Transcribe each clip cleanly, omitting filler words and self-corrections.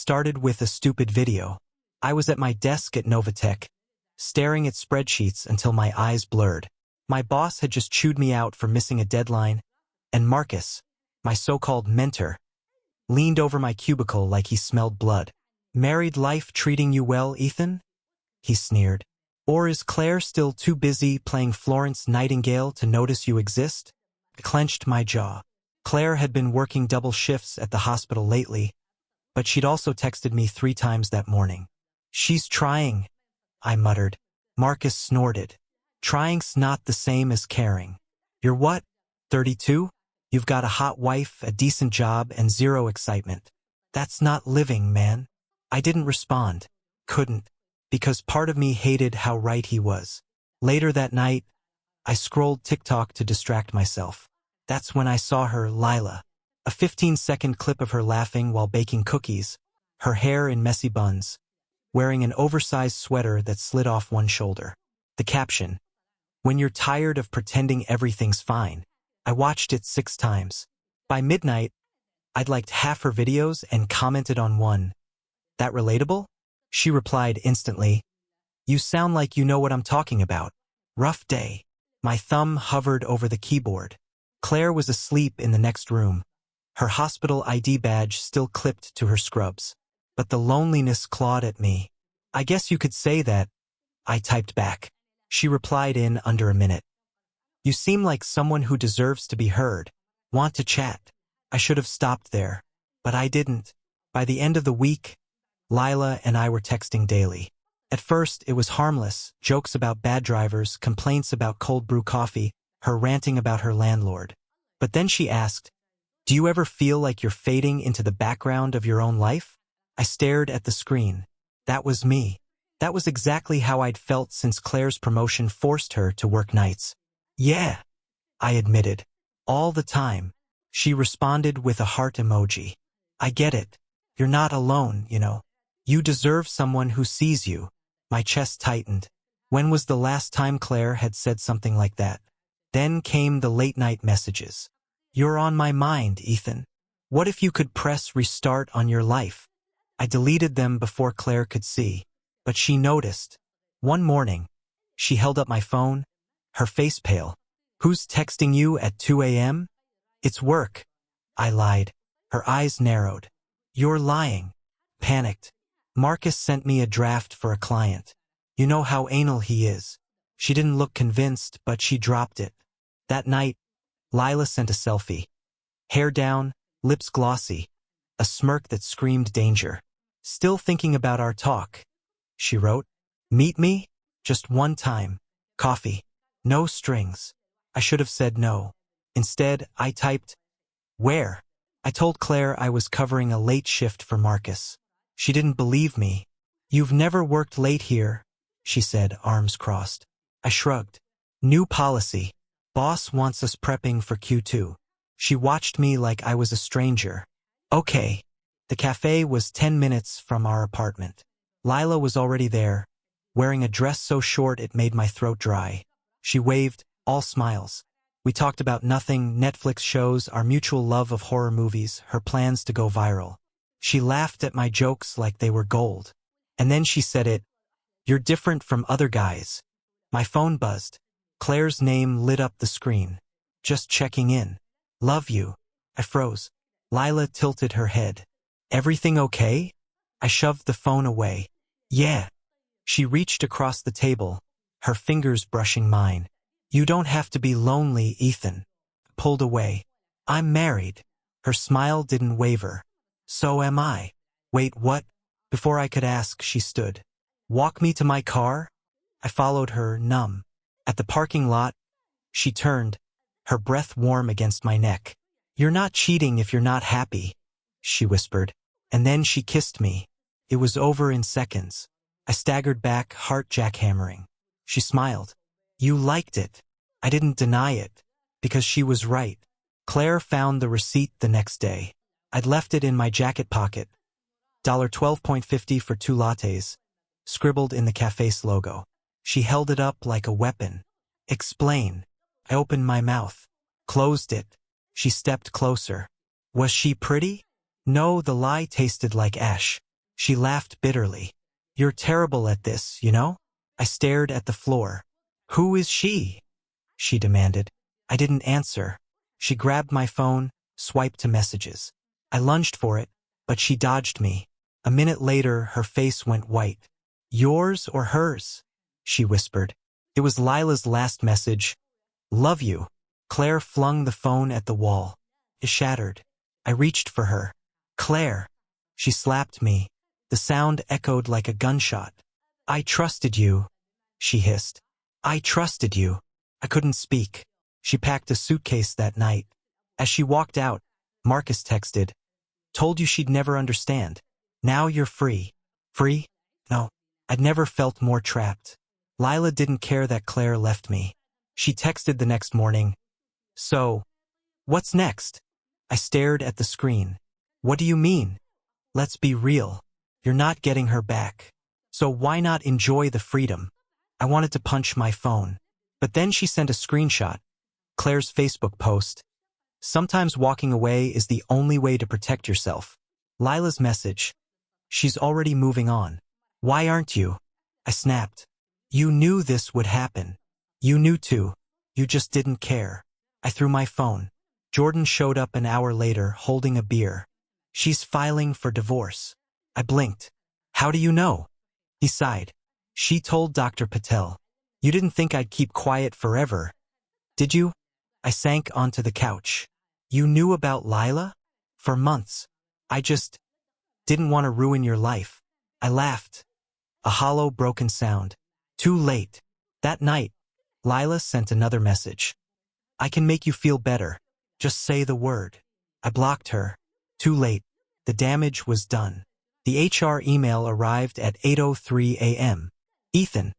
started with a stupid video. I was at my desk at Novatech, staring at spreadsheets until my eyes blurred. My boss had just chewed me out for missing a deadline, and Marcus, my so-called mentor, leaned over my cubicle like he smelled blood. "Married life treating you well, Ethan?" he sneered. "Or is Claire still too busy playing Florence Nightingale to notice you exist?" I clenched my jaw. Claire had been working double shifts at the hospital lately, but she'd also texted me 3 times that morning. "She's trying," I muttered. Marcus snorted. "Trying's not the same as caring. You're what, 32? You've got a hot wife, a decent job, and 0 excitement. That's not living, man." I didn't respond. Couldn't. Because part of me hated how right he was. Later that night, I scrolled TikTok to distract myself. That's when I saw her, Lila. A 15-second clip of her laughing while baking cookies, her hair in messy buns, wearing an oversized sweater that slid off one shoulder. The caption, "When you're tired of pretending everything's fine." I watched it 6 times. By midnight, I'd liked half her videos and commented on one. "That relatable?" She replied instantly, "You sound like you know what I'm talking about." Rough day. My thumb hovered over the keyboard. Claire was asleep in the next room, her hospital ID badge still clipped to her scrubs. But the loneliness clawed at me. "I guess you could say that," I typed back. She replied in under a minute. "You seem like someone who deserves to be heard. Want to chat?" I should have stopped there, but I didn't. By the end of the week, Lila and I were texting daily. At first, it was harmless, jokes about bad drivers, complaints about cold brew coffee, her ranting about her landlord. But then she asked, "Do you ever feel like you're fading into the background of your own life?" I stared at the screen. That was me. That was exactly how I'd felt since Claire's promotion forced her to work nights. "Yeah," I admitted. "All the time." She responded with a heart emoji. "I get it. You're not alone, you know. You deserve someone who sees you." My chest tightened. When was the last time Claire had said something like that? Then came the late-night messages. "You're on my mind, Ethan. What if you could press restart on your life?" I deleted them before Claire could see, but she noticed. One morning, she held up my phone, her face pale. "Who's texting you at 2 a.m.? "It's work," I lied. Her eyes narrowed. "You're lying." Panicked. "Marcus sent me a draft for a client. You know how anal he is." She didn't look convinced, but she dropped it. That night, Lila sent a selfie. Hair down, lips glossy, a smirk that screamed danger. "Still thinking about our talk," she wrote. "Meet me? Just one time. Coffee. No strings." I should have said no. Instead, I typed, "Where?" I told Claire I was covering a late shift for Marcus. She didn't believe me. "You've never worked late here," she said, arms crossed. I shrugged. "New policy. Boss wants us prepping for Q2. She watched me like I was a stranger. "Okay." The cafe was 10 minutes from our apartment. Lila was already there, wearing a dress so short it made my throat dry. She waved, all smiles. We talked about nothing, Netflix shows, our mutual love of horror movies, her plans to go viral. She laughed at my jokes like they were gold. And then she said it, "You're different from other guys." My phone buzzed. Claire's name lit up the screen. "Just checking in. Love you." I froze. Lila tilted her head. "Everything okay?" I shoved the phone away. "Yeah." She reached across the table, her fingers brushing mine. "You don't have to be lonely, Ethan." Pulled away. "I'm married." Her smile didn't waver. "So am I." "Wait, what?" Before I could ask, she stood. "Walk me to my car?" I followed her, numb. At the parking lot, she turned, her breath warm against my neck. "You're not cheating if you're not happy," she whispered. And then she kissed me. It was over in seconds. I staggered back, heart jackhammering. She smiled. "You liked it." I didn't deny it, because she was right. Claire found the receipt the next day. I'd left it in my jacket pocket. $12.50 for 2 lattes, scribbled in the cafe's logo. She held it up like a weapon. "Explain." I opened my mouth, closed it. She stepped closer. "Was she pretty?" No, the lie tasted like ash. She laughed bitterly. You're terrible at this, you know? I stared at the floor. Who is she? She demanded. I didn't answer. She grabbed my phone, swiped to messages. I lunged for it, but she dodged me. A minute later, her face went white. Yours or hers? She whispered. It was Lila's last message. Love you. Claire flung the phone at the wall. It shattered. I reached for her. Claire. She slapped me. The sound echoed like a gunshot. I trusted you, she hissed. I trusted you. I couldn't speak. She packed a suitcase that night. As she walked out, Marcus texted, told you she'd never understand. Now you're free. Free? No. I'd never felt more trapped. Lila didn't care that Claire left me. She texted the next morning, so, what's next? I stared at the screen. What do you mean? Let's be real. You're not getting her back. So why not enjoy the freedom? I wanted to punch my phone. But then she sent a screenshot. Claire's Facebook post. Sometimes walking away is the only way to protect yourself. Lila's message. She's already moving on. Why aren't you? I snapped. You knew this would happen. You knew too. You just didn't care. I threw my phone. Jordan showed up an hour later holding a beer. She's filing for divorce. I blinked. How do you know? He sighed. She told Dr. Patel. You didn't think I'd keep quiet forever, did you? I sank onto the couch. You knew about Lila? For months. I just didn't want to ruin your life. I laughed. A hollow, broken sound. Too late. That night, Lila sent another message. I can make you feel better. Just say the word. I blocked her. Too late. The damage was done. The HR email arrived at 8:03 a.m. Ethan,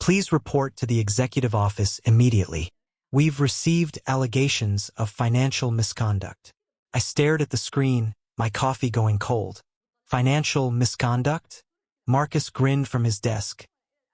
please report to the executive office immediately. We've received allegations of financial misconduct. I stared at the screen, my coffee going cold. Financial misconduct? Marcus grinned from his desk,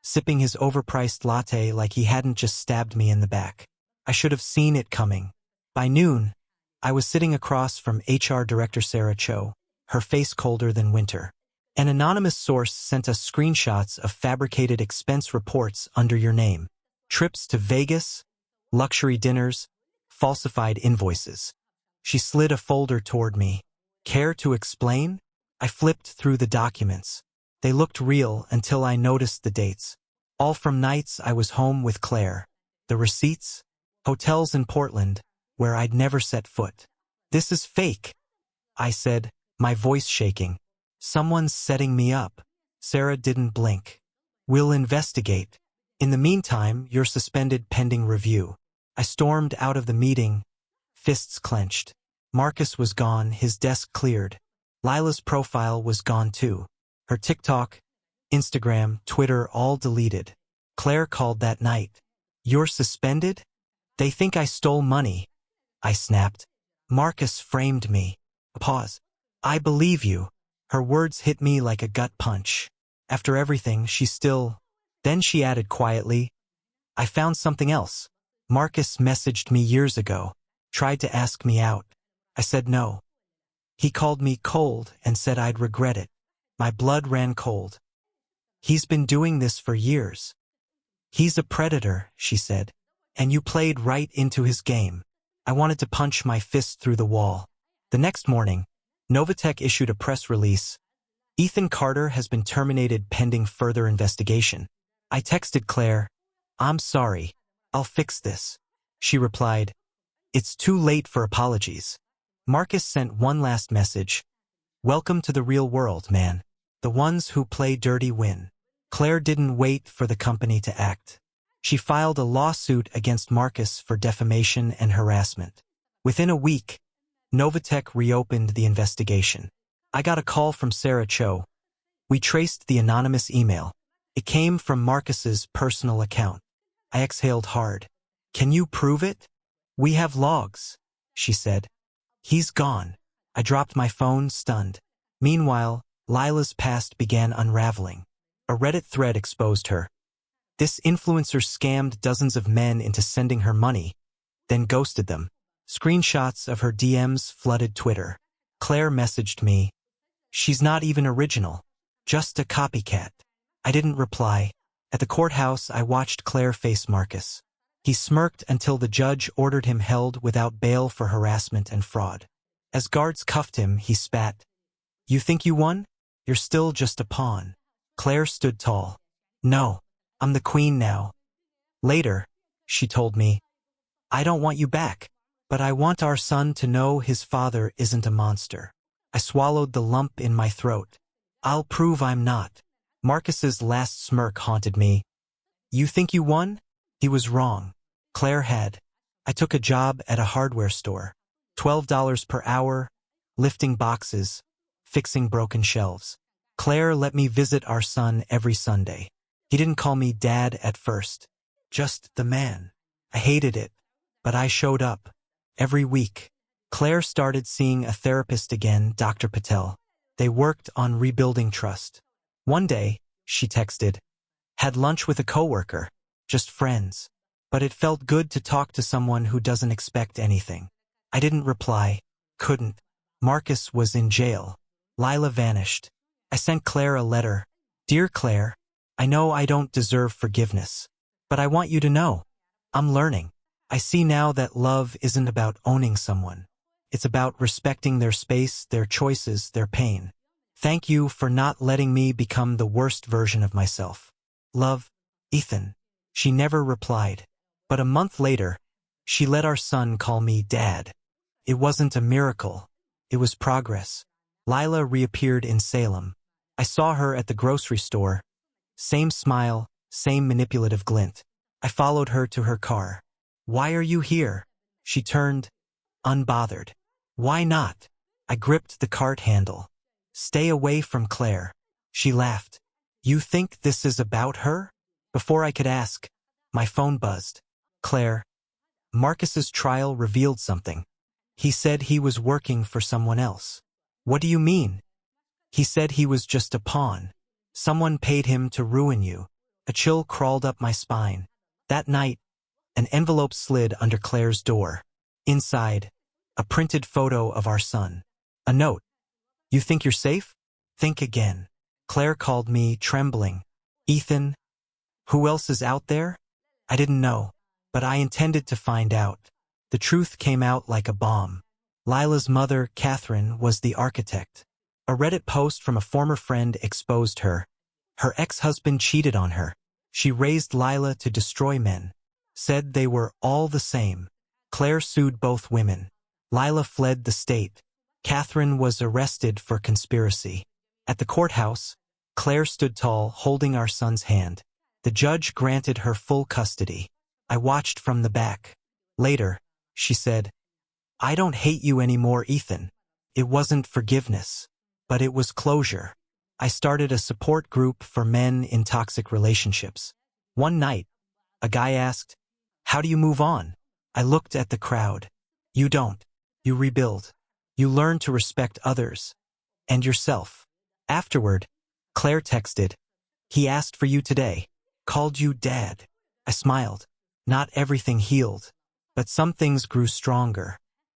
sipping his overpriced latte like he hadn't just stabbed me in the back. I should have seen it coming. By noon, I was sitting across from HR Director Sarah Cho, her face colder than winter. An anonymous source sent us screenshots of fabricated expense reports under your name. Trips to Vegas, luxury dinners, falsified invoices. She slid a folder toward me. Care to explain? I flipped through the documents. They looked real until I noticed the dates. All from nights I was home with Claire. The receipts? Hotels in Portland, where I'd never set foot. This is fake, I said, my voice shaking. Someone's setting me up. Sarah didn't blink. We'll investigate. In the meantime, you're suspended pending review. I stormed out of the meeting, fists clenched. Marcus was gone, his desk cleared. Lila's profile was gone too. Her TikTok, Instagram, Twitter all deleted. Claire called that night. You're suspended? They think I stole money. I snapped. Marcus framed me. A pause. I believe you. Her words hit me like a gut punch. After everything, she still... Then she added quietly, I found something else. Marcus messaged me years ago, tried to ask me out. I said no. He called me cold and said I'd regret it. My blood ran cold. He's been doing this for years. He's a predator, she said. And you played right into his game. I wanted to punch my fist through the wall. The next morning, Novatech issued a press release. Ethan Carter has been terminated pending further investigation. I texted Claire, I'm sorry. I'll fix this. She replied, it's too late for apologies. Marcus sent one last message. Welcome to the real world, man. The ones who play dirty win. Claire didn't wait for the company to act. She filed a lawsuit against Marcus for defamation and harassment. Within a week, Novatech reopened the investigation. I got a call from Sarah Cho. We traced the anonymous email. It came from Marcus's personal account. I exhaled hard. Can you prove it? We have logs, she said. He's gone. I dropped my phone, stunned. Meanwhile, Lila's past began unraveling. A Reddit thread exposed her. This influencer scammed dozens of men into sending her money, then ghosted them. Screenshots of her DMs flooded Twitter. Claire messaged me. She's not even original. Just a copycat. I didn't reply. At the courthouse, I watched Claire face Marcus. He smirked until the judge ordered him held without bail for harassment and fraud. As guards cuffed him, he spat. You think you won? You're still just a pawn. Claire stood tall. No, I'm the queen now. Later, she told me, I don't want you back, but I want our son to know his father isn't a monster. I swallowed the lump in my throat. I'll prove I'm not. Marcus's last smirk haunted me. You think you won? He was wrong. Claire had. I took a job at a hardware store. $12 per hour, lifting boxes, fixing broken shelves. Claire let me visit our son every Sunday. He didn't call me Dad at first. Just the man. I hated it, but I showed up. Every week. Claire started seeing a therapist again, Dr. Patel. They worked on rebuilding trust. One day, she texted, had lunch with a coworker, just friends. But it felt good to talk to someone who doesn't expect anything. I didn't reply, couldn't. Marcus was in jail. Lila vanished. I sent Claire a letter. Dear Claire, I know I don't deserve forgiveness, but I want you to know. I'm learning. I see now that love isn't about owning someone. It's about respecting their space, their choices, their pain. Thank you for not letting me become the worst version of myself. Love, Ethan. She never replied. But a month later, she let our son call me Dad. It wasn't a miracle. It was progress. Lila reappeared in Salem. I saw her at the grocery store. Same smile, same manipulative glint. I followed her to her car. Why are you here? She turned, unbothered. Why not? I gripped the cart handle. Stay away from Claire. She laughed. You think this is about her? Before I could ask, my phone buzzed. Claire. Marcus's trial revealed something. He said he was working for someone else. What do you mean? He said he was just a pawn. Someone paid him to ruin you. A chill crawled up my spine. That night, an envelope slid under Claire's door. Inside, a printed photo of our son. A note. You think you're safe? Think again. Claire called me, trembling. Ethan? Who else is out there? I didn't know, but I intended to find out. The truth came out like a bomb. Lila's mother, Catherine, was the architect. A Reddit post from a former friend exposed her. Her ex-husband cheated on her. She raised Lila to destroy men. Said they were all the same. Claire sued both women. Lila fled the state. Catherine was arrested for conspiracy. At the courthouse, Claire stood tall, holding our son's hand. The judge granted her full custody. I watched from the back. Later, she said, I don't hate you anymore, Ethan. It wasn't forgiveness, but it was closure. I started a support group for men in toxic relationships. One night, a guy asked, how do you move on? I looked at the crowd. You don't. You rebuild. You learn to respect others. And yourself. Afterward, Claire texted, he asked for you today. Called you Dad. I smiled. Not everything healed, but some things grew stronger.